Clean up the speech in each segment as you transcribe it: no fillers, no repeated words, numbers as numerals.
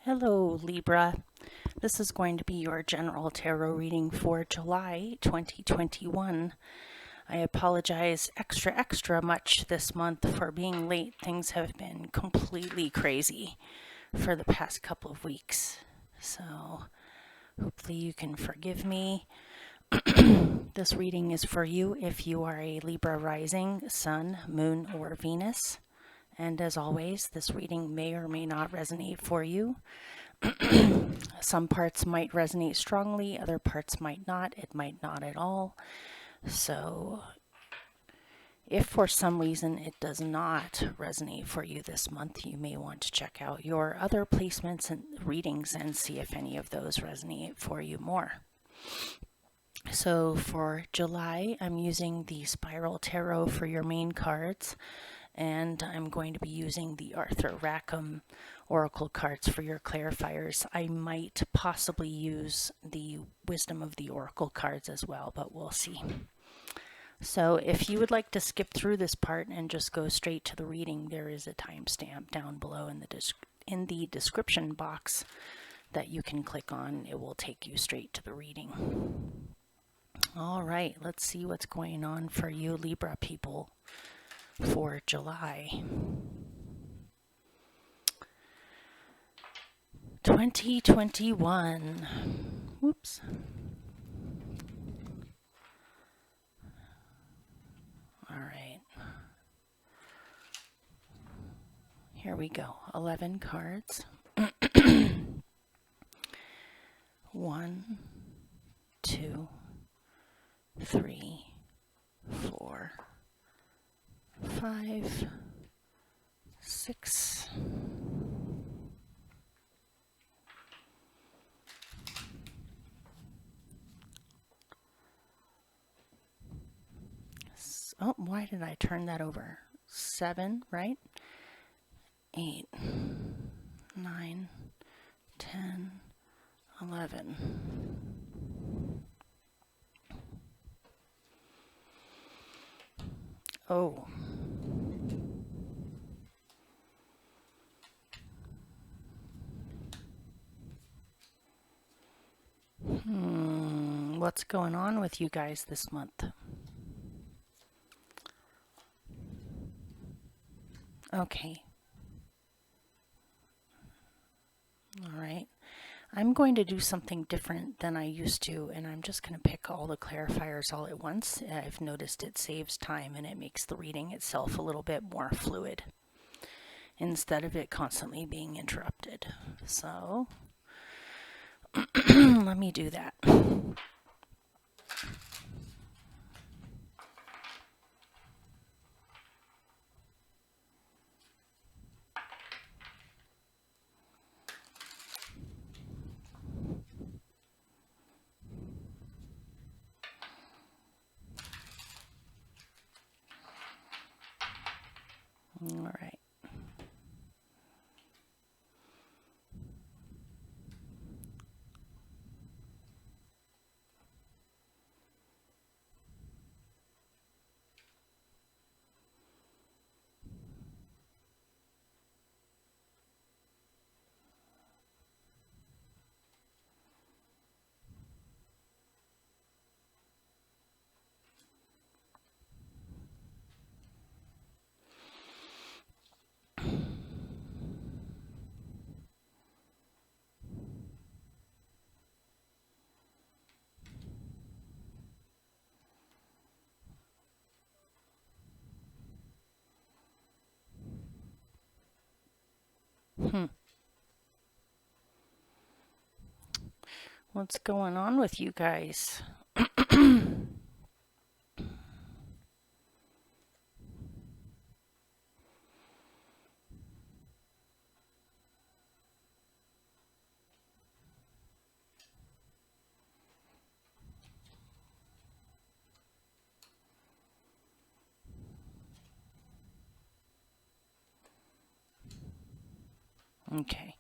Hello, Libra. This is going to be your general tarot reading for July 2021. I apologize extra much this month for being late. Things have been completely crazy for the past couple of weeks. So hopefully you can forgive me. This reading is for you if you are a Libra rising, Sun, Moon, or Venus. And as always, this reading may or may not resonate for you. Some parts might resonate strongly, other parts might not. It might not at all. So if for some reason it does not resonate for you this month, you may want to check out your other placements and readings and see if any of those resonate for you more. So for July, I'm using the Spiral Tarot for your main cards, and I'm going to be using the Arthur Rackham Oracle cards for your clarifiers. I might possibly use the Wisdom of the Oracle cards as well, but we'll see. So if you would like to skip through this part and just go straight to the reading, there is a timestamp down below in the description box that you can click on. It will take you straight to the reading. All right, let's see what's going on for you Libra people for July 2021. Whoops. All right. Here we go. 11 cards. 1, 2, 3, 4, 5, 6, 'why did I turn that over? 7, right? 8, 9, 10, 11. Oh. What's going on with you guys this month? Okay. All right. I'm going to do something different than I used to, and I'm just going to pick all the clarifiers all at once. I've noticed it saves time and it makes the reading itself a little bit more fluid instead of it constantly being interrupted. So let me do that. All right. What's going on with you guys? Okay.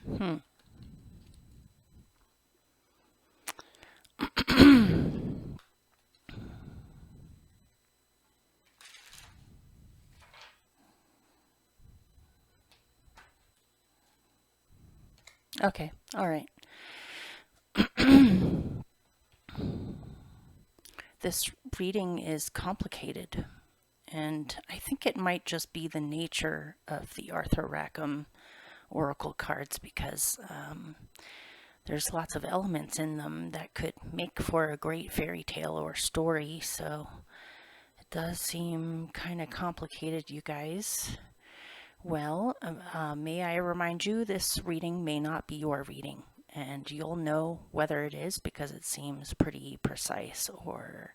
Hmm. Okay, all right. This reading is complicated, and I think it might just be the nature of the Arthur Rackham Oracle cards because there's lots of elements in them that could make for a great fairy tale or story, so it does seem kind of complicated, you guys. Well, may I remind you, this reading may not be your reading, and you'll know whether it is because it seems pretty precise or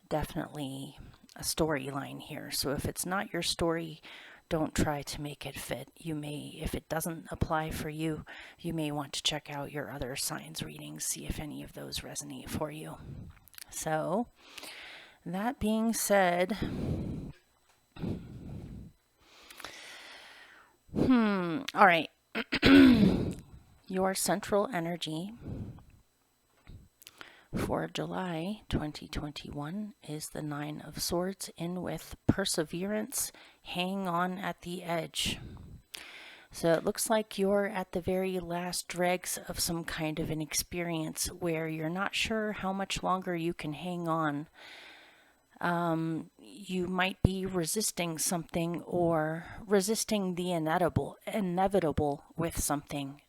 definitely a storyline here. So if it's not your story, don't try to make it fit. You may, if it doesn't apply for you, you may want to check out your other signs readings, see if any of those resonate for you. So, that being said, all right. Your central energy for July 2021 is the Nine of Swords in with perseverance, hang on at the edge. So it looks like you're at the very last dregs of some kind of an experience where you're not sure how much longer you can hang on. You might be resisting something or resisting the inevitable with something.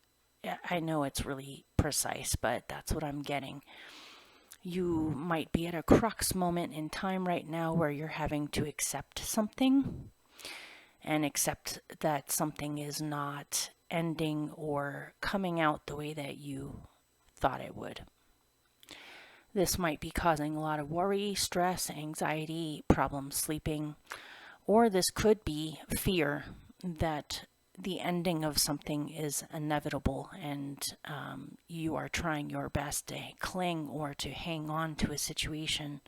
I know it's really precise, but that's what I'm getting. You might be at a crux moment in time right now where you're having to accept something and accept that something is not ending or coming out the way that you thought it would. This might be causing a lot of worry, stress, anxiety, problems sleeping, or this could be fear that the ending of something is inevitable and you are trying your best to cling or to hang on to a situation.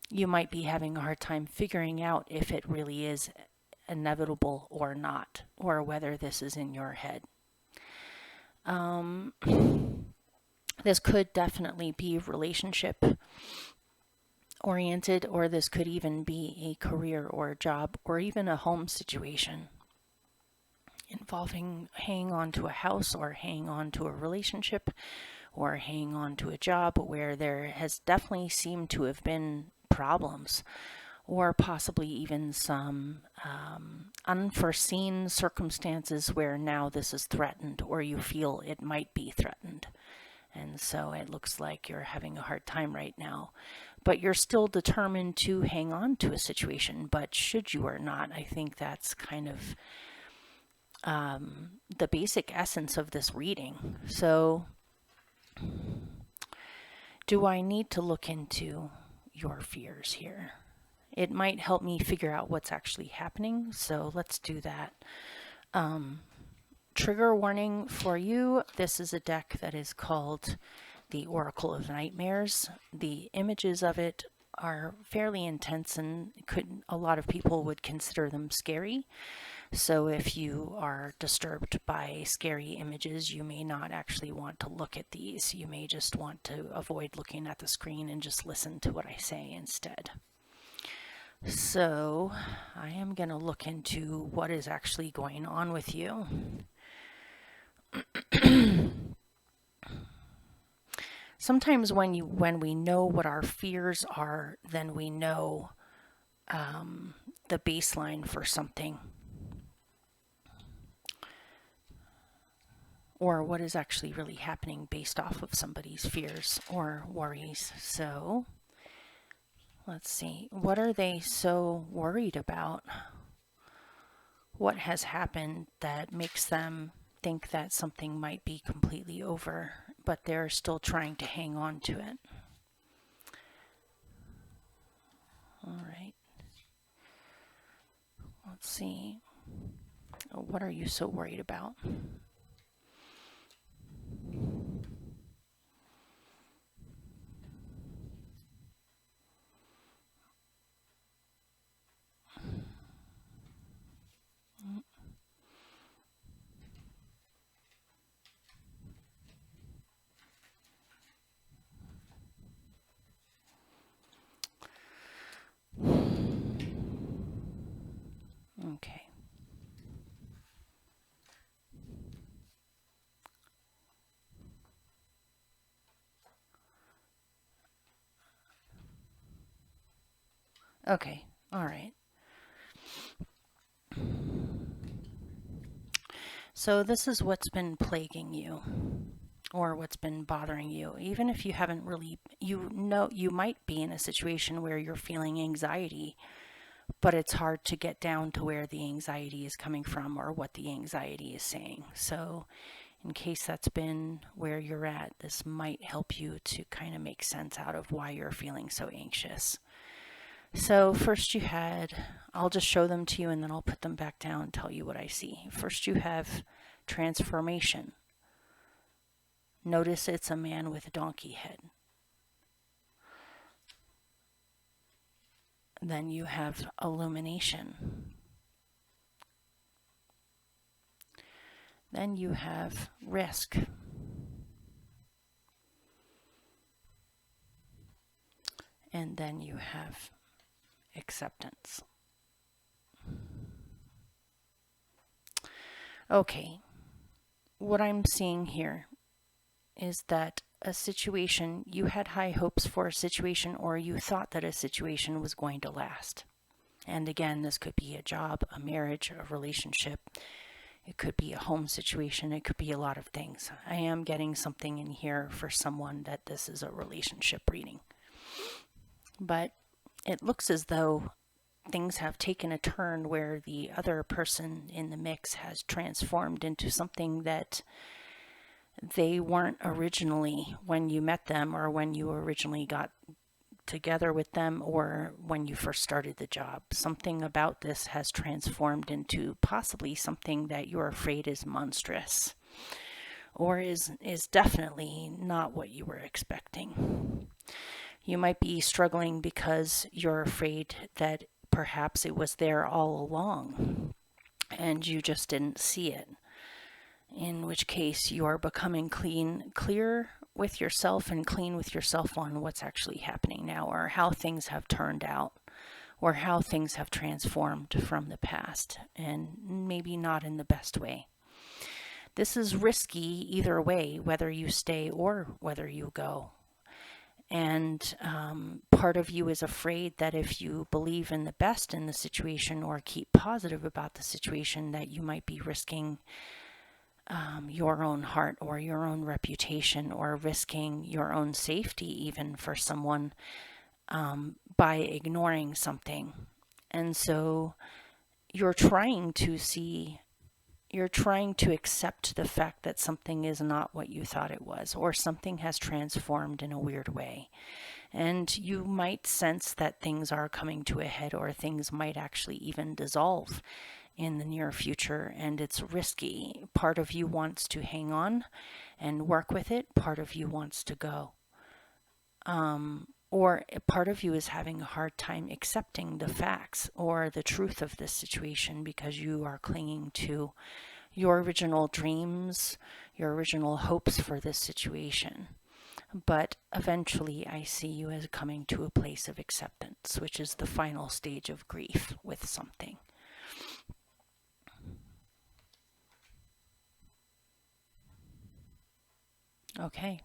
You might be having a hard time figuring out if it really is inevitable or not, or whether this is in your head. This could definitely be relationship oriented, or this could even be a career or a job or even a home situation involving hanging on to a house or hanging on to a relationship or hanging on to a job where there has definitely seemed to have been problems or possibly even some unforeseen circumstances where now this is threatened or you feel it might be threatened. And so it looks like you're having a hard time right now. But you're still determined to hang on to a situation. But should you or not, I think that's kind of the basic essence of this reading. So, do I need to look into your fears here? It might help me figure out what's actually happening. So let's do that. Trigger warning for you. This is a deck that is called the Oracle of Nightmares. The images of it are fairly intense and a lot of people would consider them scary. So if you are disturbed by scary images, you may not actually want to look at these. You may just want to avoid looking at the screen and just listen to what I say instead. So I am going to look into what is actually going on with you. Sometimes when we know what our fears are, then we know the baseline for something, or what is actually really happening based off of somebody's fears or worries. So let's see, what are they so worried about? What has happened that makes them think that something might be completely over, but they're still trying to hang on to it? All right. Let's see. What are you so worried about? Okay. All right. So this is what's been plaguing you, or what's been bothering you. Even if you haven't really, you might be in a situation where you're feeling anxiety, but it's hard to get down to where the anxiety is coming from or what the anxiety is saying. So in case that's been where you're at, this might help you to kind of make sense out of why you're feeling so anxious. So first you had, I'll just show them to you and then I'll put them back down and tell you what I see. First you have transformation. Notice it's a man with a donkey head. Then you have illumination. Then you have risk. And then you have acceptance. Okay, what I'm seeing here is that a situation, you had high hopes for a situation, or you thought that a situation was going to last. And again, this could be a job, a marriage, a relationship. It could be a home situation. It could be a lot of things. I am getting something in here for someone that this is a relationship reading. But it looks as though things have taken a turn where the other person in the mix has transformed into something that they weren't originally when you met them, or when you originally got together with them, or when you first started the job. Something about this has transformed into possibly something that you're afraid is monstrous, or is definitely not what you were expecting. You might be struggling because you're afraid that perhaps it was there all along and you just didn't see it. In which case you are becoming clear with yourself and clean with yourself on what's actually happening now, or how things have turned out, or how things have transformed from the past, and maybe not in the best way. This is risky either way, whether you stay or whether you go. And part of you is afraid that if you believe in the best in the situation, or keep positive about the situation, that you might be risking your own heart or your own reputation, or risking your own safety even for someone by ignoring something. And so you're trying to accept the fact that something is not what you thought it was, or something has transformed in a weird way. And you might sense that things are coming to a head, or things might actually even dissolve in the near future, and it's risky. Part of you wants to hang on and work with it. Part of you wants to go. Or part of you is having a hard time accepting the facts or the truth of this situation, because you are clinging to your original dreams, your original hopes for this situation. But eventually I see you as coming to a place of acceptance, which is the final stage of grief with something. Okay.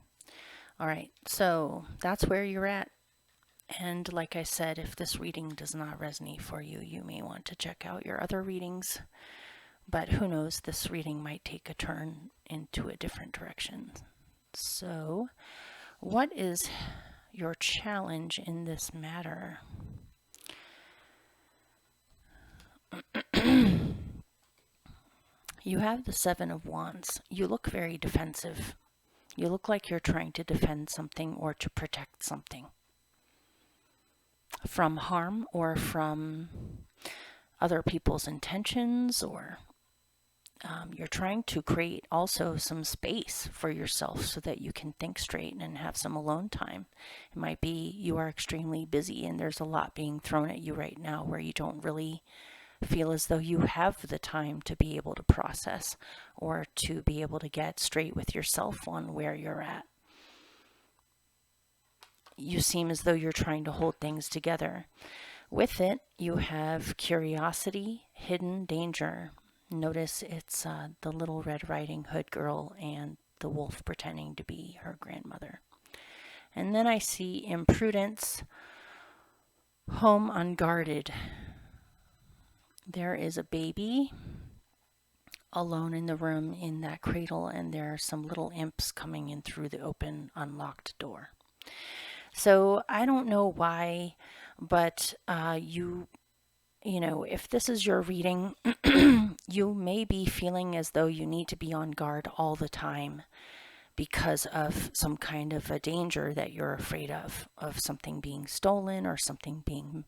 All right. So that's where you're at. And like I said, if this reading does not resonate for you, you may want to check out your other readings. But who knows, this reading might take a turn into a different direction. So, what is your challenge in this matter? You have the Seven of Wands. You look very defensive. You look like you're trying to defend something or to protect something from harm, or from other people's intentions, or you're trying to create also some space for yourself so that you can think straight and have some alone time. It might be you are extremely busy and there's a lot being thrown at you right now where you don't really feel as though you have the time to be able to process, or to be able to get straight with yourself on where you're at. You seem as though you're trying to hold things together. With it, you have curiosity, hidden danger. Notice it's the Little Red Riding Hood girl and the wolf pretending to be her grandmother. And then I see imprudence, Home unguarded. There is a baby alone in the room in that cradle, and there are some little imps coming in through the open, unlocked door. So I don't know why, but you know, if this is your reading, you may be feeling as though you need to be on guard all the time because of some kind of a danger that you're afraid of something being stolen, or somebody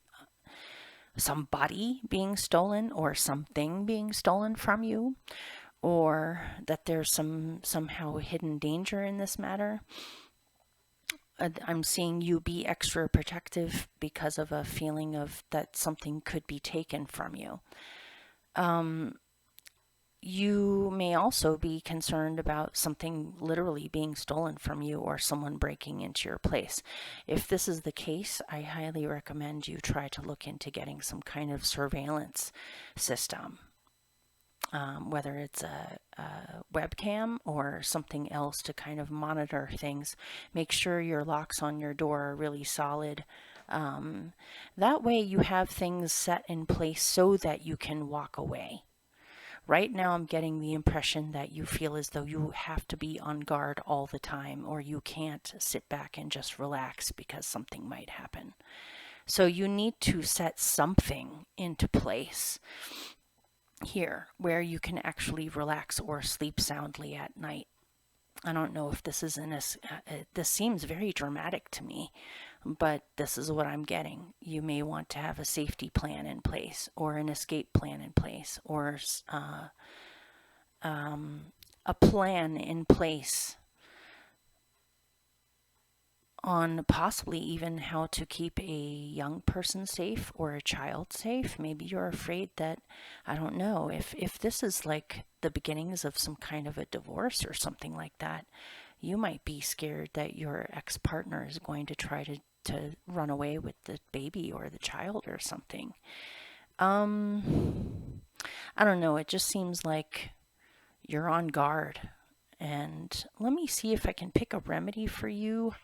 being stolen, or something being stolen from you, or that there's somehow hidden danger in this matter. I'm seeing you be extra protective because of a feeling of that something could be taken from you. You may also be concerned about something literally being stolen from you, or someone breaking into your place. If this is the case, I highly recommend you try to look into getting some kind of surveillance system. Whether it's a webcam or something else to kind of monitor things. Make sure your locks on your door are really solid. That way you have things set in place so that you can walk away. Right now I'm getting the impression that you feel as though you have to be on guard all the time, or you can't sit back and just relax because something might happen. So you need to set something into place here where you can actually relax or sleep soundly at night. I don't know if this is this seems very dramatic to me, but this is what I'm getting. You may want to have a safety plan in place, or an escape plan in place, or a plan in place on possibly even how to keep a young person safe or a child safe. Maybe you're afraid that, I don't know, if this is like the beginnings of some kind of a divorce or something like that, you might be scared that your ex-partner is going to try to run away with the baby or the child or something. I don't know, it just seems like you're on guard. And let me see if I can pick a remedy for you.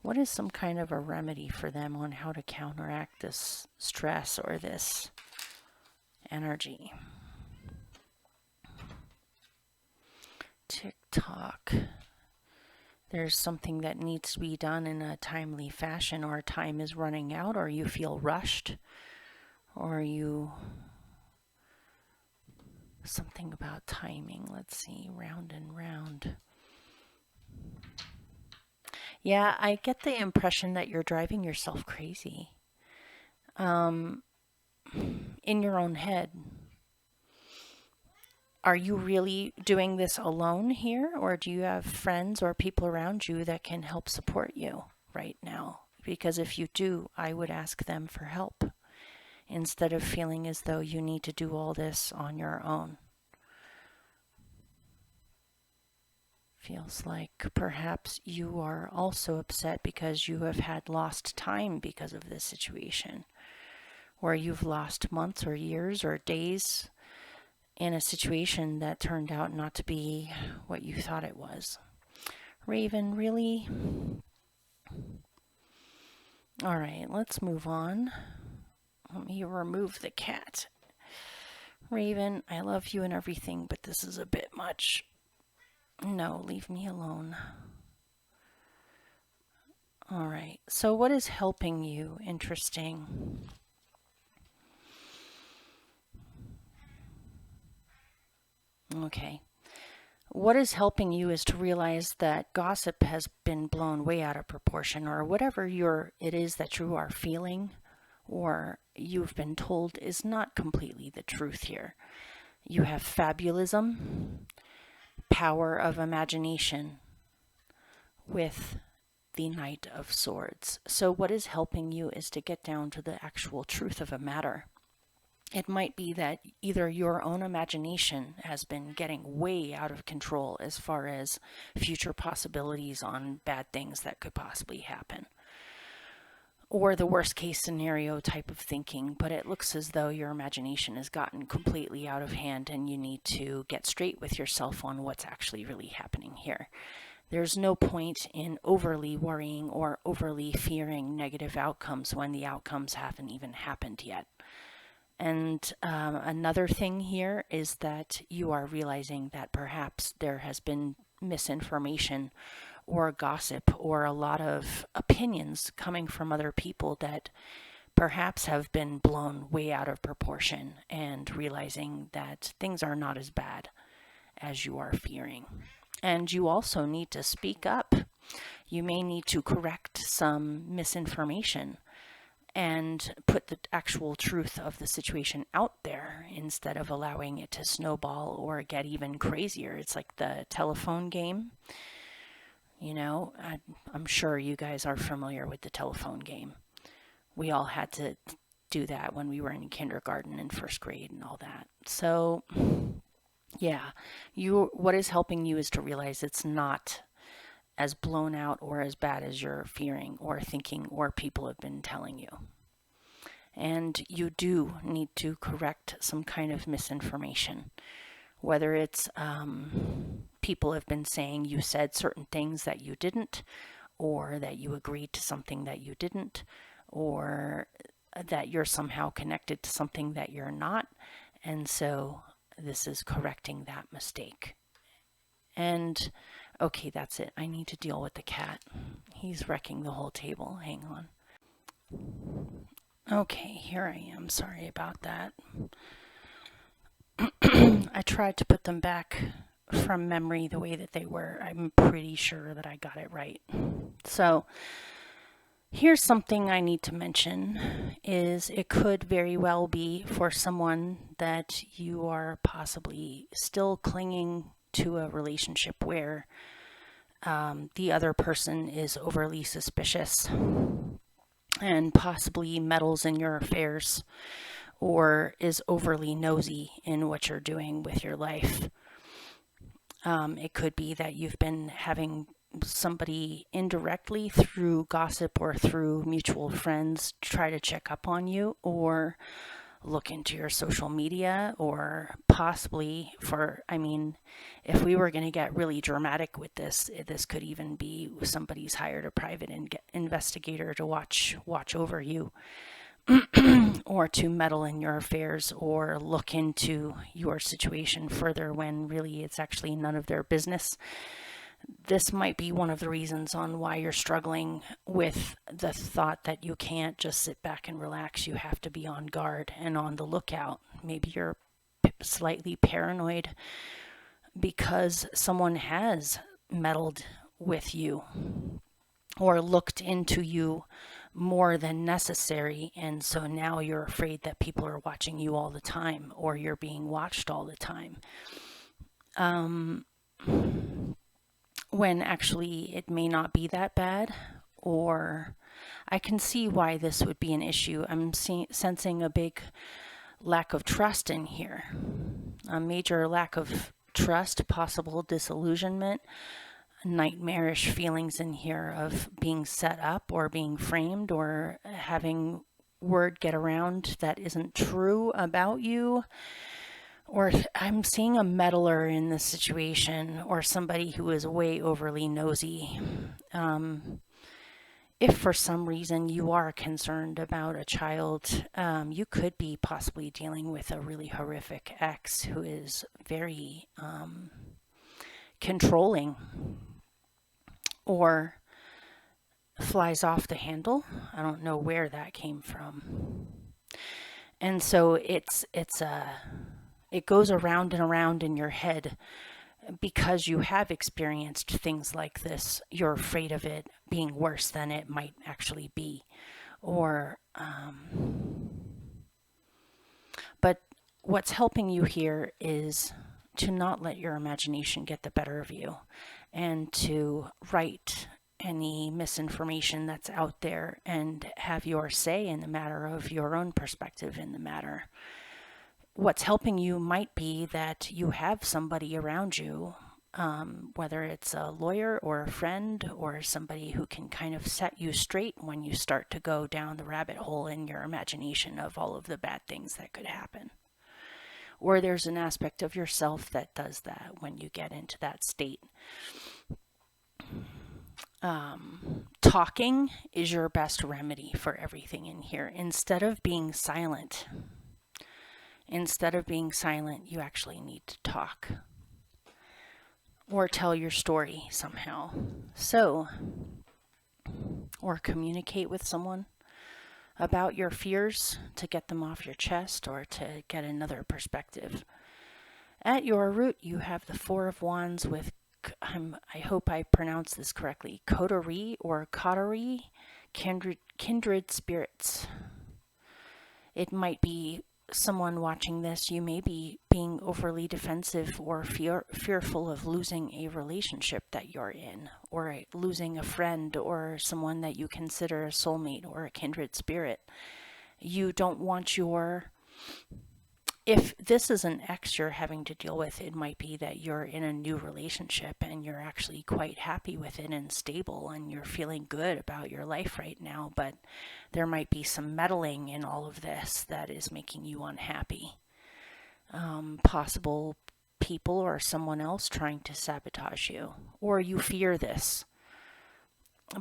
What is some kind of a remedy for them on how to counteract this stress or this energy? Tick-tock. There's something that needs to be done in a timely fashion, or time is running out, or you feel rushed, or you... Something about timing. Let's see. Round and round. Yeah, I get the impression that you're driving yourself crazy. In your own head. Are you really doing this alone here, or do you have friends or people around you that can help support you right now? Because if you do, I would ask them for help instead of feeling as though you need to do all this on your own. Feels like perhaps you are also upset because you have had lost time because of this situation, or you've lost months or years or days in a situation that turned out not to be what you thought it was. Raven, really? All right, let's move on. Let me remove the cat. Raven, I love you and everything, but this is a bit much. No, leave me alone. All right, so what is helping you? Interesting. Okay. What is helping you is to realize that gossip has been blown way out of proportion, or whatever it is that you are feeling or you've been told is not completely the truth here. You have fabulism, power of imagination with the Knight of Swords. So what is helping you is to get down to the actual truth of a matter. It might be that either your own imagination has been getting way out of control as far as future possibilities on bad things that could possibly happen, or the worst case scenario type of thinking, but it looks as though your imagination has gotten completely out of hand and you need to get straight with yourself on what's actually really happening here. There's no point in overly worrying or overly fearing negative outcomes when the outcomes haven't even happened yet. And another thing here is that you are realizing that perhaps there has been misinformation or gossip or a lot of opinions coming from other people that perhaps have been blown way out of proportion, and realizing that things are not as bad as you are fearing. And you also need to speak up. You may need to correct some misinformation and put the actual truth of the situation out there instead of allowing it to snowball or get even crazier. It's like the telephone game. You know, I'm sure you guys are familiar with the telephone game. We all had to do that when we were in kindergarten and first grade and all that. So, yeah, what is helping you is to realize it's not as blown out or as bad as you're fearing or thinking or people have been telling you. And you do need to correct some kind of misinformation, whether it's people have been saying you said certain things that you didn't, or that you agreed to something that you didn't, or that you're somehow connected to something that you're not. And so this is correcting that mistake. And okay, that's it. I need to deal with the cat. He's wrecking the whole table. Hang on. Okay, here I am. Sorry about that. I tried to put them back from memory the way that they were. I'm pretty sure that I got it right. So here's something I need to mention is it could very well be for someone that you are possibly still clinging to a relationship where the other person is overly suspicious and possibly meddles in your affairs or is overly nosy in what you're doing with your life. It could be that you've been having somebody indirectly through gossip or through mutual friends try to check up on you or look into your social media, or possibly if we were going to get really dramatic with this could even be somebody's hired a private investigator to watch over you or to meddle in your affairs or look into your situation further when really it's actually none of their business. This might be one of the reasons on why you're struggling with the thought that you can't just sit back and relax. You have to be on guard and on the lookout. Maybe you're slightly paranoid because someone has meddled with you or looked into you more than necessary, and so now you're afraid that people are watching you all the time or you're being watched all the time. When actually it may not be that bad, or I can see why this would be an issue. I'm sensing a big lack of trust in here, a major lack of trust, possible disillusionment, nightmarish feelings in here of being set up or being framed or having word get around that isn't true about you. Or I'm seeing a meddler in this situation, or somebody who is way overly nosy. If for some reason you are concerned about a child, you could be possibly dealing with a really horrific ex who is very controlling or flies off the handle. I don't know where that came from. And so it goes around and around in your head because you have experienced things like this. You're afraid of it being worse than it might actually be. But what's helping you here is to not let your imagination get the better of you and to write any misinformation that's out there and have your say in the matter of your own perspective in the matter. What's helping you might be that you have somebody around you whether it's a lawyer or a friend or somebody who can kind of set you straight when you start to go down the rabbit hole in your imagination of all of the bad things that could happen. Or there's an aspect of yourself that does that when you get into that state. Talking is your best remedy for everything in here. Instead of being silent, you actually need to talk or tell your story somehow. So, or communicate with someone about your fears to get them off your chest or to get another perspective. At your root, you have the Four of Wands with, I hope I pronounced this correctly, coterie or coterie, kindred spirits. It might be someone watching this, you may be being overly defensive or fearful of losing a relationship that you're in, or losing a friend or someone that you consider a soulmate or a kindred spirit. You don't want if this is an ex you're having to deal with, it might be that you're in a new relationship and you're actually quite happy with it and stable and you're feeling good about your life right now, but there might be some meddling in all of this that is making you unhappy. Possible people or someone else trying to sabotage you, or you fear this.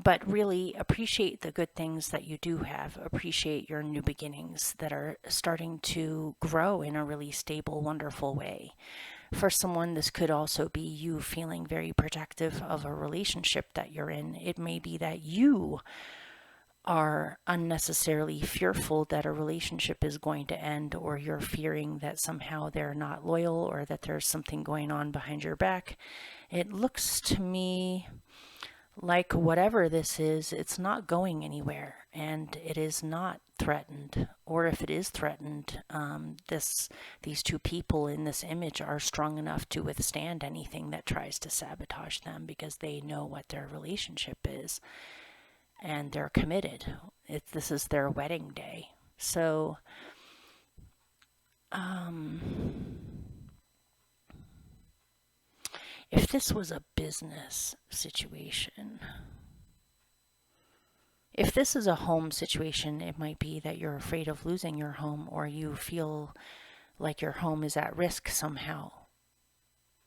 But really appreciate the good things that you do have. Appreciate your new beginnings that are starting to grow in a really stable, wonderful way. For someone, this could also be you feeling very protective of a relationship that you're in. It may be that you are unnecessarily fearful that a relationship is going to end, or you're fearing that somehow they're not loyal or that there's something going on behind your back. It looks to me like whatever this is, it's not going anywhere and it is not threatened. Or if it is threatened, these two people in this image are strong enough to withstand anything that tries to sabotage them because they know what their relationship is and they're committed. This is their wedding day. So, if this was a business situation, if this is a home situation, it might be that you're afraid of losing your home, or you feel like your home is at risk somehow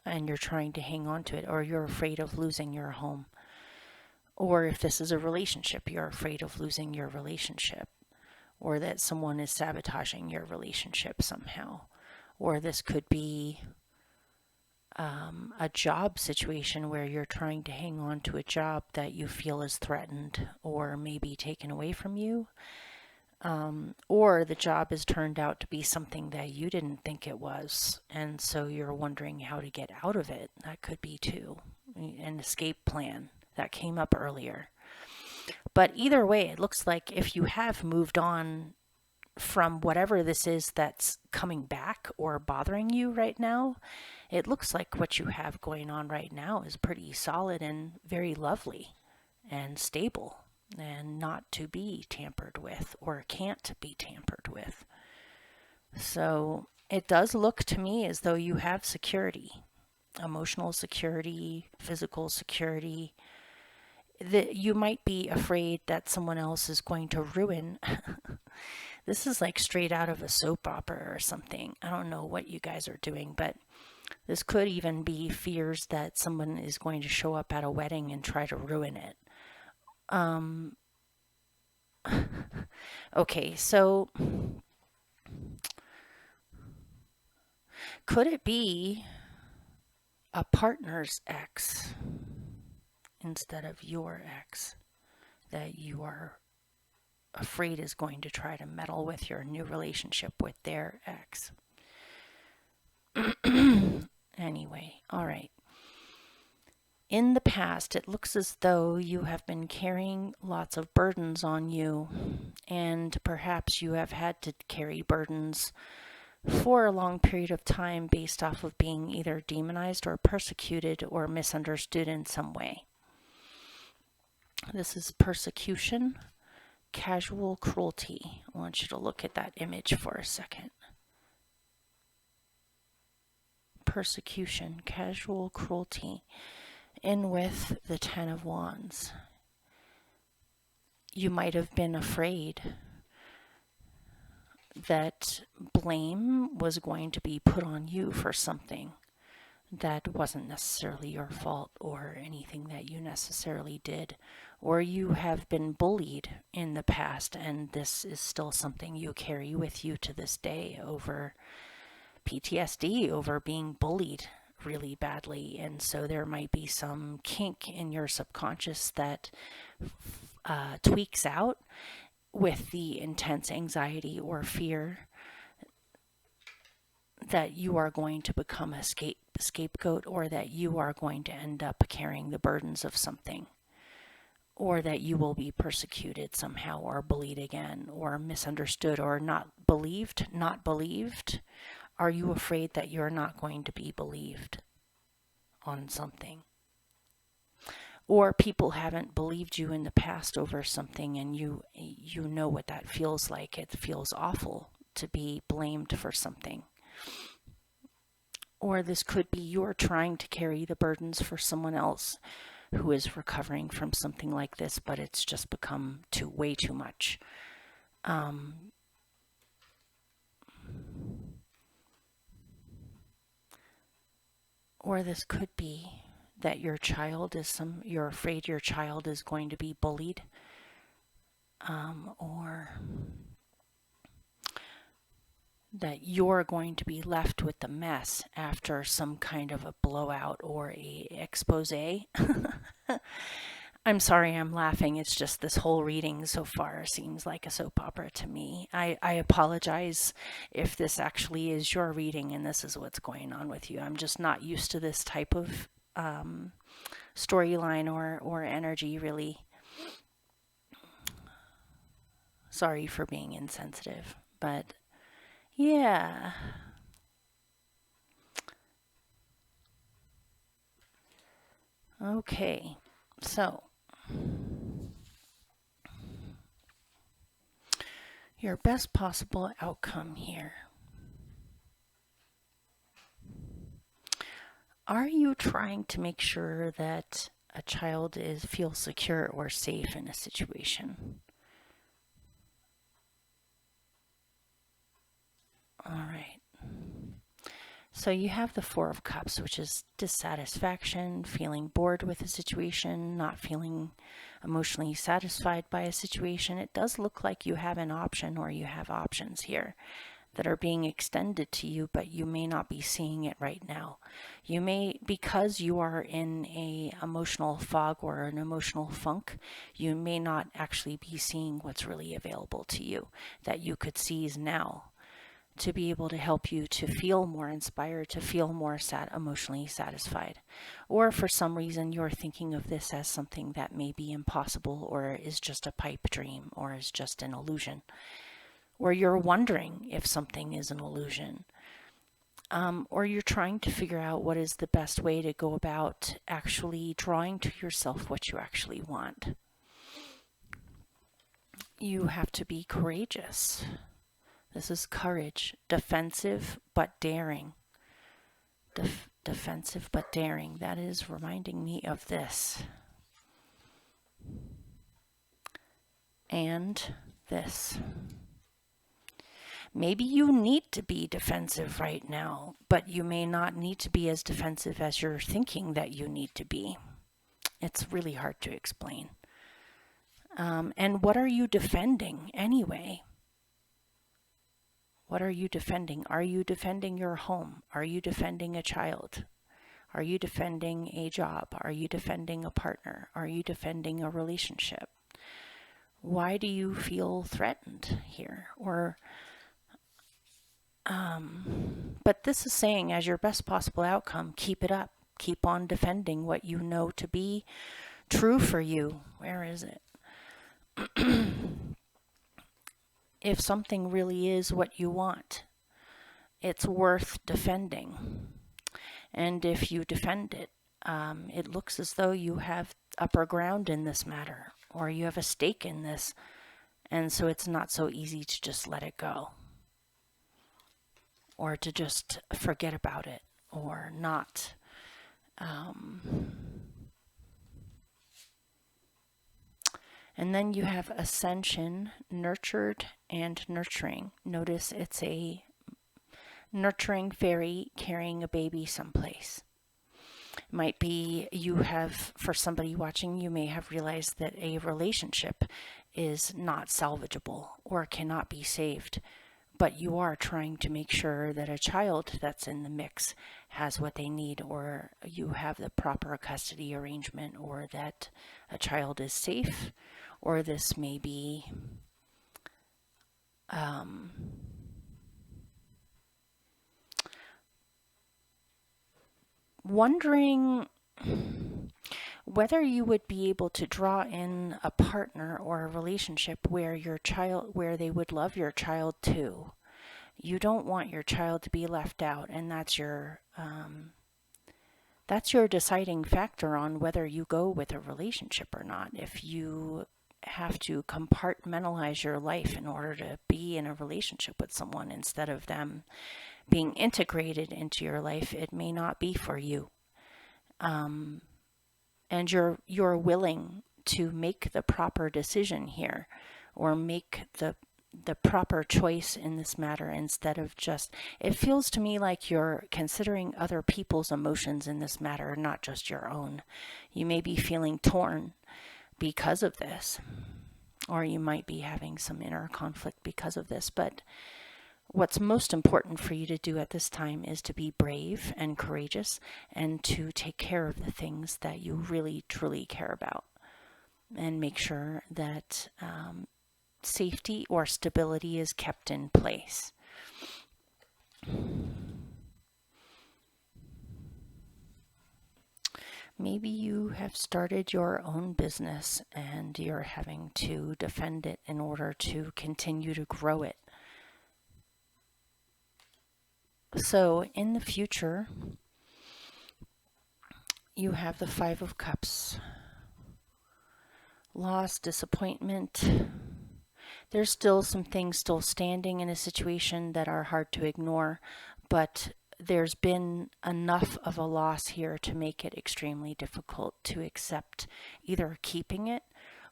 and you're trying to hang on to it, or you're afraid of losing your home. Or if this is a relationship, you're afraid of losing your relationship, or that someone is sabotaging your relationship somehow. Or this could be a job situation where you're trying to hang on to a job that you feel is threatened or maybe taken away from you. Or the job has turned out to be something that you didn't think it was, and so you're wondering how to get out of it. That could be too an escape plan that came up earlier. But either way, it looks like if you have moved on from whatever this is that's coming back or bothering you right now, it looks like what you have going on right now is pretty solid and very lovely and stable and not to be tampered with or can't be tampered with. So it does look to me as though you have security, emotional security, physical security. That you might be afraid that someone else is going to ruin. This is like straight out of a soap opera or something. I don't know what you guys are doing, but this could even be fears that someone is going to show up at a wedding and try to ruin it. Okay, so could it be a partner's ex instead of your ex that you are afraid is going to try to meddle with your new relationship with their ex? Anyway, all right. In the past, it looks as though you have been carrying lots of burdens on you, and perhaps you have had to carry burdens for a long period of time based off of being either demonized or persecuted or misunderstood in some way. This is persecution, casual cruelty. I want you to look at that image for a second. persecution, casual cruelty, in with the Ten of Wands. You might have been afraid that blame was going to be put on you for something that wasn't necessarily your fault or anything that you necessarily did. Or you have been bullied in the past, and this is still something you carry with you to this day over PTSD, over being bullied really badly. And so there might be some kink in your subconscious that tweaks out with the intense anxiety or fear that you are going to become a scapegoat, or that you are going to end up carrying the burdens of something, or that you will be persecuted somehow, or bullied again, or misunderstood, or not believed. Are you afraid that you're not going to be believed on something? Or people haven't believed you in the past over something, and you know what that feels like. It feels awful to be blamed for something. Or this could be you're trying to carry the burdens for someone else who is recovering from something like this, but it's just become way too much. Or this could be that your child is you're afraid your child is going to be bullied, or that you're going to be left with the mess after some kind of a blowout or a expose. I'm sorry I'm laughing. It's just this whole reading so far seems like a soap opera to me. I apologize if this actually is your reading and this is what's going on with you. I'm just not used to this type of storyline or energy, really. Sorry for being insensitive, but yeah. Okay, so your best possible outcome here. Are you trying to make sure that a child feels secure or safe in a situation? All right. So you have the Four of Cups, which is dissatisfaction, feeling bored with a situation, not feeling emotionally satisfied by a situation. It does look like you have an option, or you have options here that are being extended to you, but you may not be seeing it right now. You may, because you are in a emotional fog or an emotional funk, you may not actually be seeing what's really available to you that you could seize now, to be able to help you to feel more inspired, to feel more emotionally satisfied. Or for some reason you're thinking of this as something that may be impossible, or is just a pipe dream, or is just an illusion. Or you're wondering if something is an illusion. Or you're trying to figure out what is the best way to go about actually drawing to yourself what you actually want. You have to be courageous. This is courage, defensive but daring. Defensive but daring. That is reminding me of this. And this. Maybe you need to be defensive right now, but you may not need to be as defensive as you're thinking that you need to be. It's really hard to explain. And what are you defending anyway? What are you defending? Are you defending your home? Are you defending a child? Are you defending a job? Are you defending a partner? Are you defending a relationship? Why do you feel threatened here? But this is saying, as your best possible outcome, keep it up. Keep on defending what you know to be true for you. Where is it? If something really is what you want, it's worth defending. And if you defend it, it looks as though you have upper ground in this matter, or you have a stake in this, and so it's not so easy to just let it go, or to just forget about it, or not. And then you have ascension, nurtured and nurturing. Notice it's a nurturing fairy carrying a baby someplace. It might be you have, for somebody watching, you may have realized that a relationship is not salvageable or cannot be saved, but you are trying to make sure that a child that's in the mix has what they need, or you have the proper custody arrangement, or that a child is safe, or this may be wondering whether you would be able to draw in a partner or a relationship where where they would love your child too. You don't want your child to be left out, and that's your deciding factor on whether you go with a relationship or not. If you have to compartmentalize your life in order to be in a relationship with someone instead of them being integrated into your life, it may not be for you. And you're willing to make the proper decision here, or make the proper choice in this matter, instead of just, it feels to me like you're considering other people's emotions in this matter, not just your own. You may be feeling torn because of this, or you might be having some inner conflict because of this, but what's most important for you to do at this time is to be brave and courageous, and to take care of the things that you really truly care about, and make sure that safety or stability is kept in place. Maybe you have started your own business and you're having to defend it in order to continue to grow it. So in the future, you have the Five of Cups. Loss, disappointment. There's still some things still standing in a situation that are hard to ignore, but there's been enough of a loss here to make it extremely difficult to accept either keeping it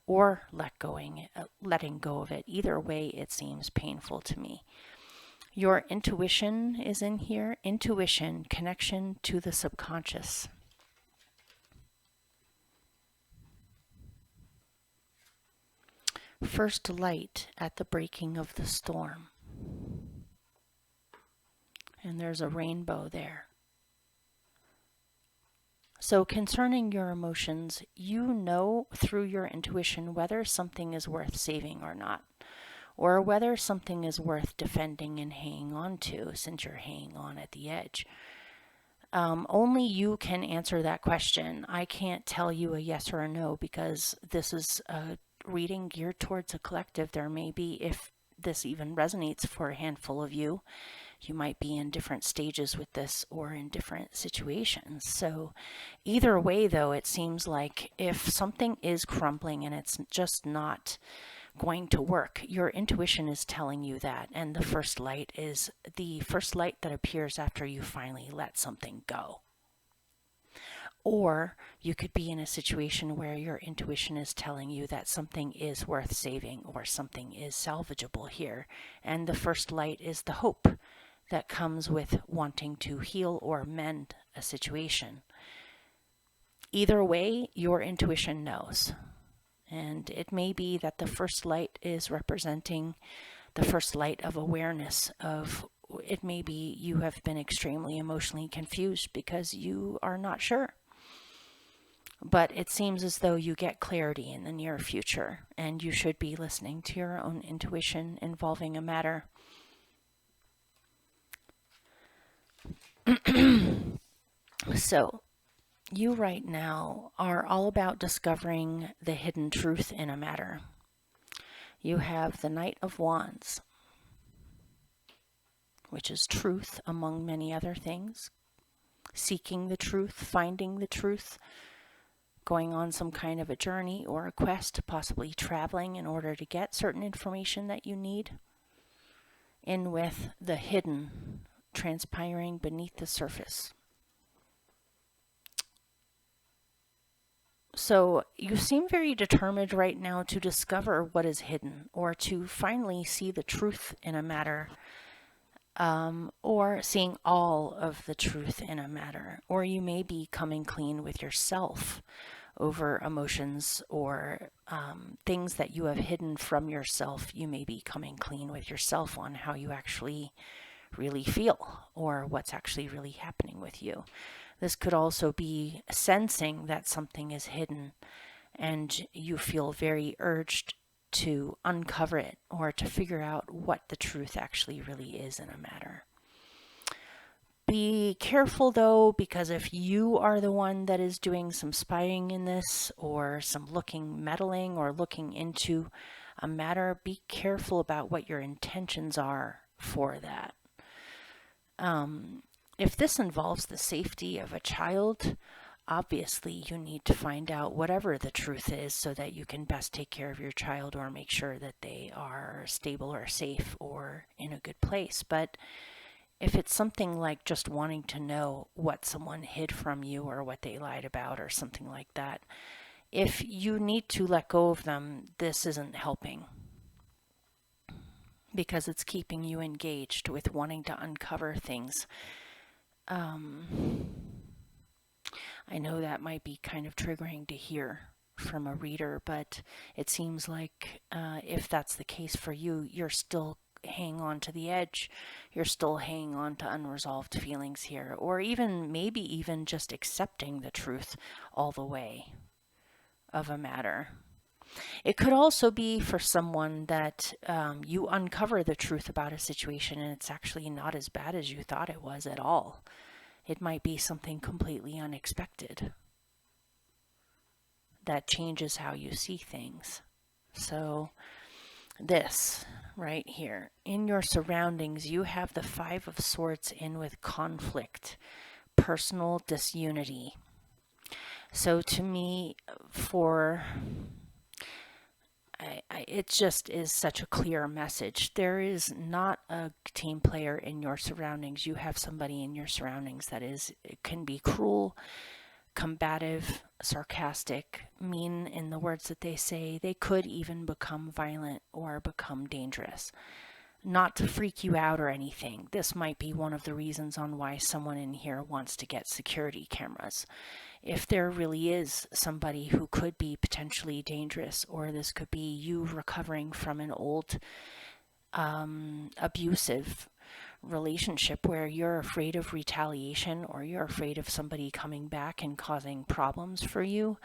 or letting go of it. Either way, it seems painful to me. Your intuition is in here. Intuition, connection to the subconscious. First light at the breaking of the storm. And there's a rainbow there. So concerning your emotions, you know through your intuition whether something is worth saving or not, or whether something is worth defending and hanging on to, since you're hanging on at the edge. Only you can answer that question. I can't tell you a yes or a no, because this is a reading geared towards a collective. There may be, if this even resonates for a handful of you, you might be in different stages with this or in different situations. So either way, though, it seems like if something is crumbling and it's just not going to work, your intuition is telling you that. And the first light is the first light that appears after you finally let something go. Or you could be in a situation where your intuition is telling you that something is worth saving or something is salvageable here. And the first light is the hope that comes with wanting to heal or mend a situation. Either way, your intuition knows. And it may be that the first light is representing the first light of awareness of, it may be you have been extremely emotionally confused because you are not sure. But it seems as though you get clarity in the near future, and you should be listening to your own intuition involving a matter. So, you right now are all about discovering the hidden truth in a matter. You have the Knight of Wands, which is truth among many other things. Seeking the truth, finding the truth, going on some kind of a journey or a quest, possibly traveling in order to get certain information that you need. In with the hidden transpiring beneath the surface. So you seem very determined right now to discover what is hidden or to finally see the truth in a matter, or seeing all of the truth in a matter. Or you may be coming clean with yourself over emotions or things that you have hidden from yourself. You may be coming clean with yourself on how you actually really feel or what's actually really happening with you. This could also be sensing that something is hidden and you feel very urged to uncover it or to figure out what the truth actually really is in a matter. Be careful though, because if you are the one that is doing some spying in this or some meddling or looking into a matter, be careful about what your intentions are for that. If this involves the safety of a child, obviously you need to find out whatever the truth is so that you can best take care of your child or make sure that they are stable or safe or in a good place. But if it's something like just wanting to know what someone hid from you or what they lied about or something like that, if you need to let go of them, this isn't helping because it's keeping you engaged with wanting to uncover things. I know that might be kind of triggering to hear from a reader, but it seems like if that's the case for you, you're still hanging on to the edge. You're still hanging on to unresolved feelings here, or maybe even just accepting the truth all the way of a matter. It could also be for someone that you uncover the truth about a situation and it's actually not as bad as you thought it was at all. It might be something completely unexpected that changes how you see things. So this right here, in your surroundings, you have the Five of Swords in with conflict, personal disunity. So to me, it just is such a clear message. There is not a team player in your surroundings. You have somebody in your surroundings that can be cruel, combative, sarcastic, mean in the words that they say. They could even become violent or become dangerous. Not to freak you out or anything. This might be one of the reasons on why someone in here wants to get security cameras. If there really is somebody who could be potentially dangerous, or this could be you recovering from an old abusive relationship where you're afraid of retaliation or you're afraid of somebody coming back and causing problems for you,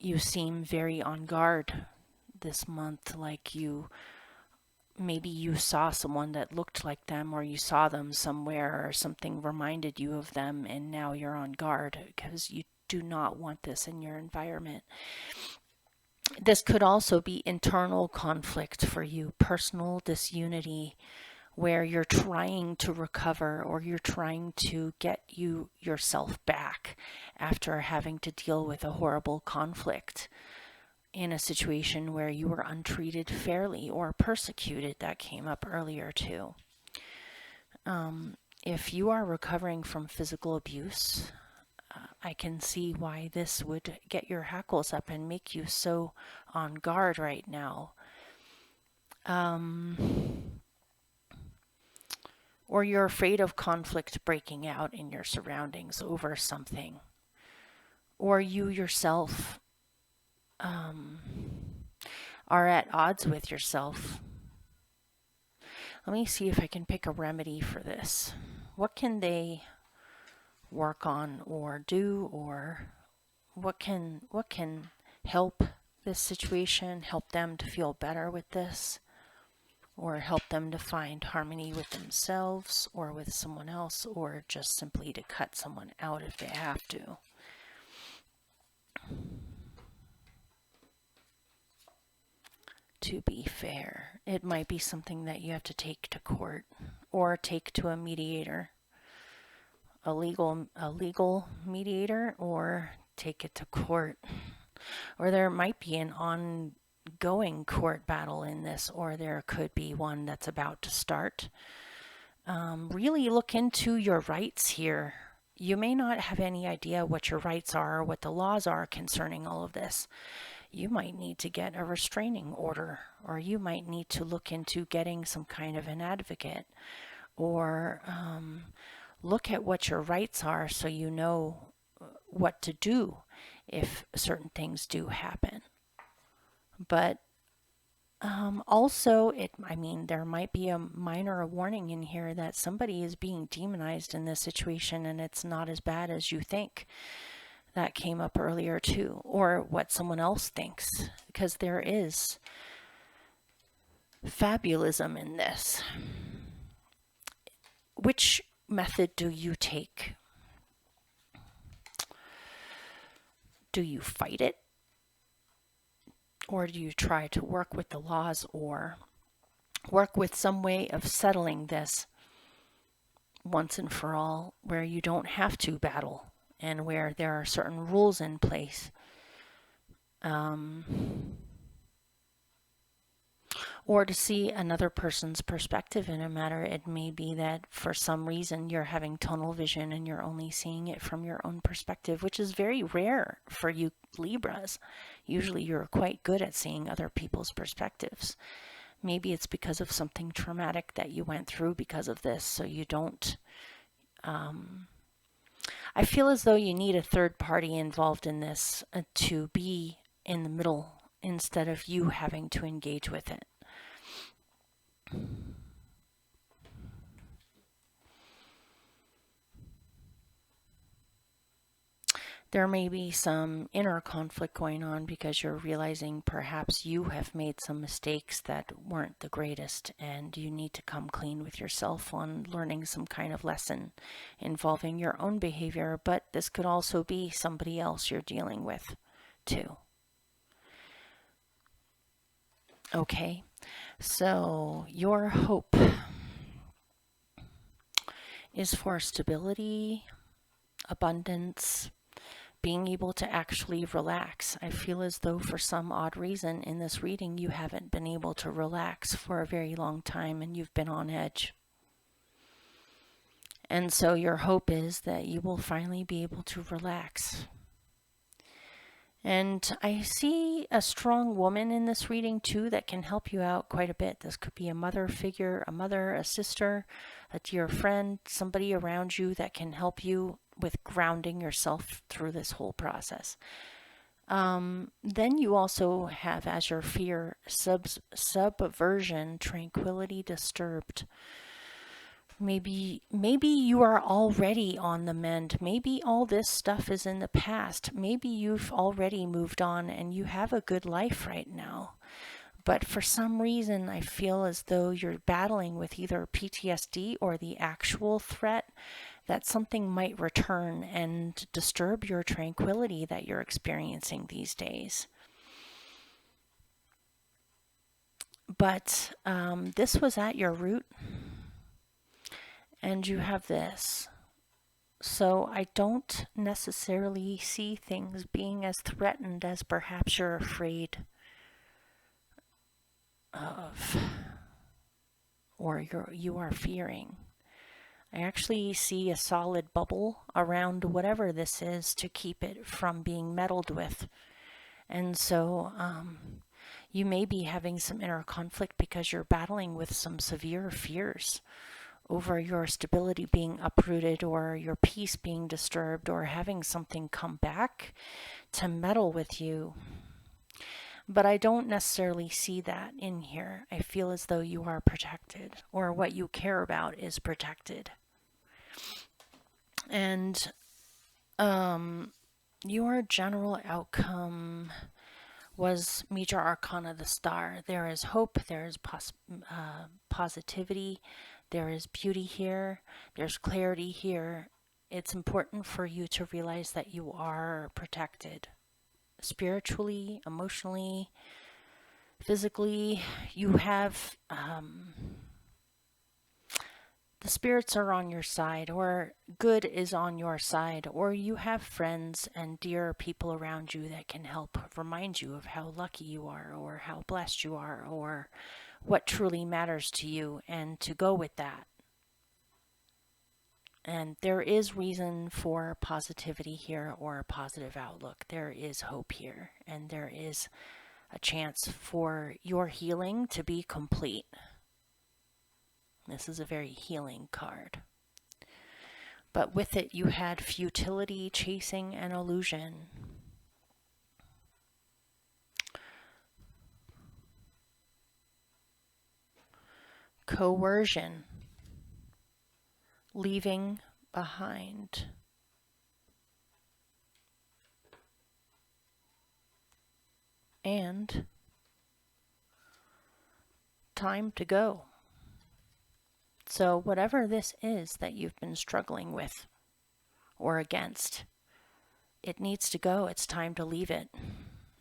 you seem very on guard this month, like maybe you saw someone that looked like them or you saw them somewhere or something reminded you of them, and now you're on guard because you do not want this in your environment. This could also be internal conflict for you, personal disunity, where you're trying to recover or you're trying to get yourself back after having to deal with a horrible conflict in a situation where you were untreated fairly or persecuted. That came up earlier too. If you are recovering from physical abuse, I can see why this would get your hackles up and make you so on guard right now. Or you're afraid of conflict breaking out in your surroundings over something. Or you yourself are at odds with yourself. Let me see if I can pick a remedy for this. What can they work on or do, or what can help this situation, help them to feel better with this, or help them to find harmony with themselves or with someone else, or just simply to cut someone out if they have to. To be fair, it might be something that you have to take to court or take to a mediator, a legal mediator, or take it to court. Or there might be an ongoing court battle in this, or there could be one that's about to start. Really look into your rights here. You may not have any idea what your rights are or what the laws are concerning all of this. You might need to get a restraining order, or you might need to look into getting some kind of an advocate, or look at what your rights are so you know what to do if certain things do happen. But also, there might be a minor warning in here that somebody is being demonized in this situation and it's not as bad as you think. That came up earlier too, or what someone else thinks, because there is fabulism in this. Which method do you take? Do you fight it? Or do you try to work with the laws or work with some way of settling this once and for all, where you don't have to battle and where there are certain rules in place? Or to see another person's perspective in a matter. It may be that for some reason you're having tunnel vision and you're only seeing it from your own perspective, which is very rare for you Libras. Usually you're quite good at seeing other people's perspectives. Maybe it's because of something traumatic that you went through because of this, so you don't... I feel as though you need a third party involved in this to be in the middle instead of you having to engage with it. There may be some inner conflict going on because you're realizing perhaps you have made some mistakes that weren't the greatest, and you need to come clean with yourself on learning some kind of lesson involving your own behavior. But this could also be somebody else you're dealing with too. Okay, so your hope is for stability, abundance, being able to actually relax. I feel as though for some odd reason in this reading you haven't been able to relax for a very long time and you've been on edge. And so your hope is that you will finally be able to relax. And I see a strong woman in this reading too that can help you out quite a bit. This could be a mother figure, a mother, a sister, a dear friend, somebody around you that can help you with grounding yourself through this whole process. Then you also have as your fear subversion, tranquility disturbed. Maybe you are already on the mend. Maybe all this stuff is in the past. Maybe you've already moved on and you have a good life right now. But for some reason, I feel as though you're battling with either PTSD or the actual threat that something might return and disturb your tranquility that you're experiencing these days. But this was at your root. And you have this. So I don't necessarily see things being as threatened as perhaps you're afraid of, or you are fearing. I actually see a solid bubble around whatever this is to keep it from being meddled with. And so you may be having some inner conflict because you're battling with some severe fears over your stability being uprooted or your peace being disturbed or having something come back to meddle with you. But I don't necessarily see that in here. I feel as though you are protected, or what you care about is protected. And your general outcome was Major Arcana, the Star. There is hope, there is positivity, there is beauty here, there's clarity here. It's important for you to realize that you are protected. Spiritually, emotionally, physically, you have... the spirits are on your side, or good is on your side, or you have friends and dear people around you that can help remind you of how lucky you are, or how blessed you are, or what truly matters to you, and to go with that. And there is reason for positivity here, or a positive outlook. There is hope here, and there is a chance for your healing to be complete. This is a very healing card. But with it, you had futility, chasing, and illusion. Coercion, leaving behind. And time to go. So whatever this is that you've been struggling with or against, it needs to go. It's time to leave it.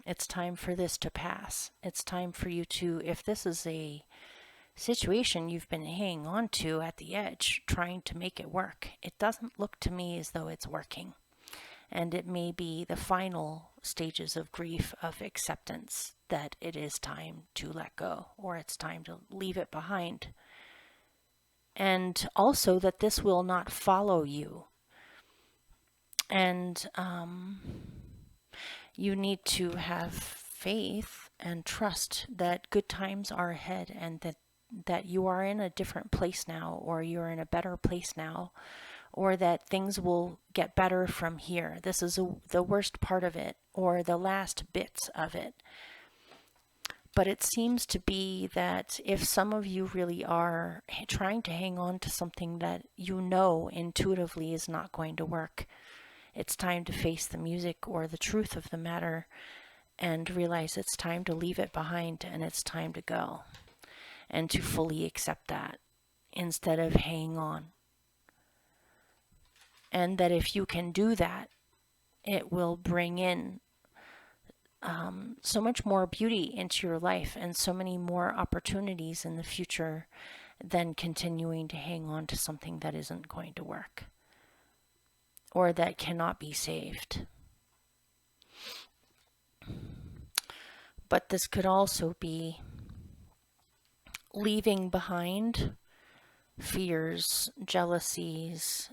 It's time for this to pass. It's time for you to, if this is a situation you've been hanging on to at the edge, trying to make it work, it doesn't look to me as though it's working. And it may be the final stages of grief, of acceptance, that it is time to let go, or it's time to leave it behind. And also that this will not follow you. And you need to have faith and trust that good times are ahead, and that you are in a different place now, or you're in a better place now, or that things will get better from here. This is the worst part of it, or the last bits of it. But it seems to be that if some of you really are trying to hang on to something that you know intuitively is not going to work, it's time to face the music or the truth of the matter and realize it's time to leave it behind, and it's time to go, and to fully accept that instead of hanging on. And that if you can do that, it will bring in so much more beauty into your life, and so many more opportunities in the future than continuing to hang on to something that isn't going to work, or that cannot be saved. But this could also be leaving behind fears, jealousies,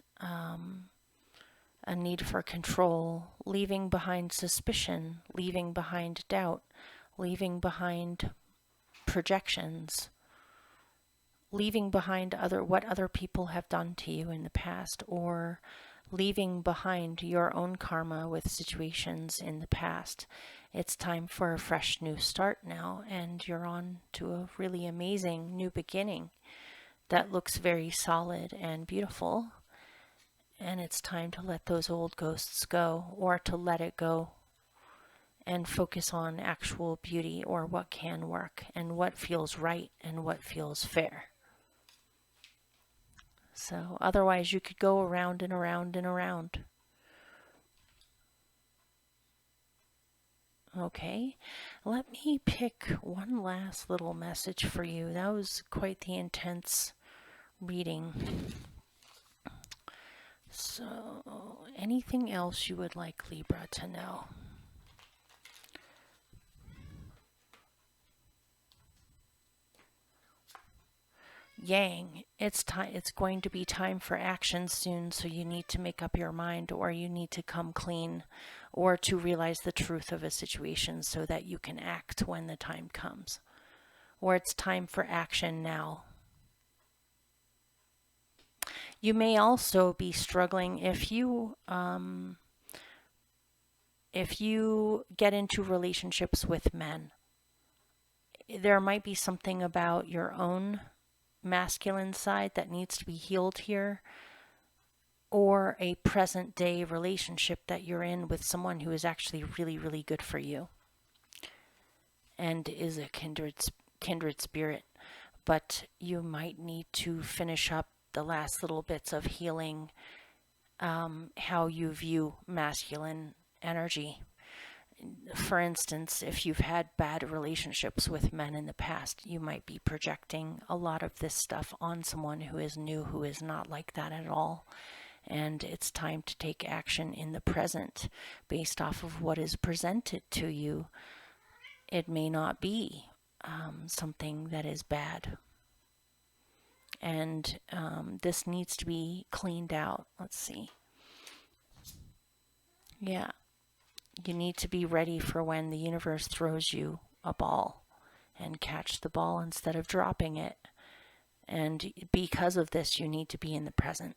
a need for control, leaving behind suspicion, leaving behind doubt, leaving behind projections, leaving behind what other people have done to you in the past, or leaving behind your own karma with situations in the past. It's time for a fresh new start now, and you're on to a really amazing new beginning that looks very solid and beautiful. And it's time to let those old ghosts go, or to let it go and focus on actual beauty, or what can work, and what feels right, and what feels fair. So otherwise you could go around and around and around. Okay, let me pick one last little message for you. That was quite the intense reading. So, anything else you would like Libra to know? Yang, it's going to be time for action soon, so you need to make up your mind, or you need to come clean, or to realize the truth of a situation so that you can act when the time comes. Or it's time for action now. You may also be struggling if you get into relationships with men. There might be something about your own masculine side that needs to be healed here, or a present day relationship that you're in with someone who is actually really, really good for you and is a kindred spirit. But you might need to finish up the last little bits of healing how you view masculine energy. For instance, if you've had bad relationships with men in the past, you might be projecting a lot of this stuff on someone who is new, who is not like that at all. And it's time to take action in the present based off of what is presented to you. It may not be something that is bad. and this needs to be cleaned out. Let's see. Yeah, you need to be ready for when the universe throws you a ball, and catch the ball instead of dropping it. And because of this, you need to be in the present.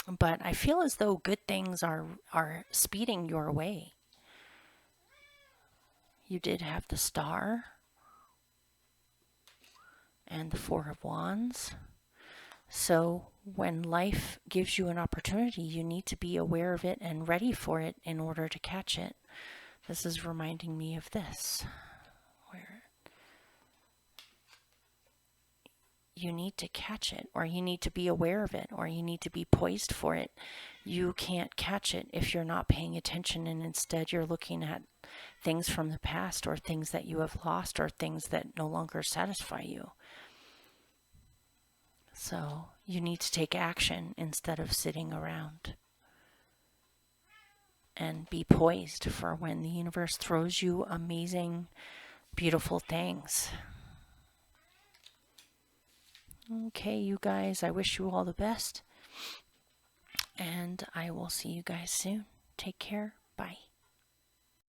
But I feel as though good things are speeding your way. You did have the Star and the Four of Wands. So when life gives you an opportunity, you need to be aware of it and ready for it in order to catch it. This is reminding me of this, where you need to catch it, or you need to be aware of it, or you need to be poised for it. You can't catch it if you're not paying attention, and instead you're looking at things from the past, or things that you have lost, or things that no longer satisfy you. So you need to take action instead of sitting around. And be poised for when the universe throws you amazing, beautiful things. Okay, you guys, I wish you all the best. And I will see you guys soon. Take care. Bye.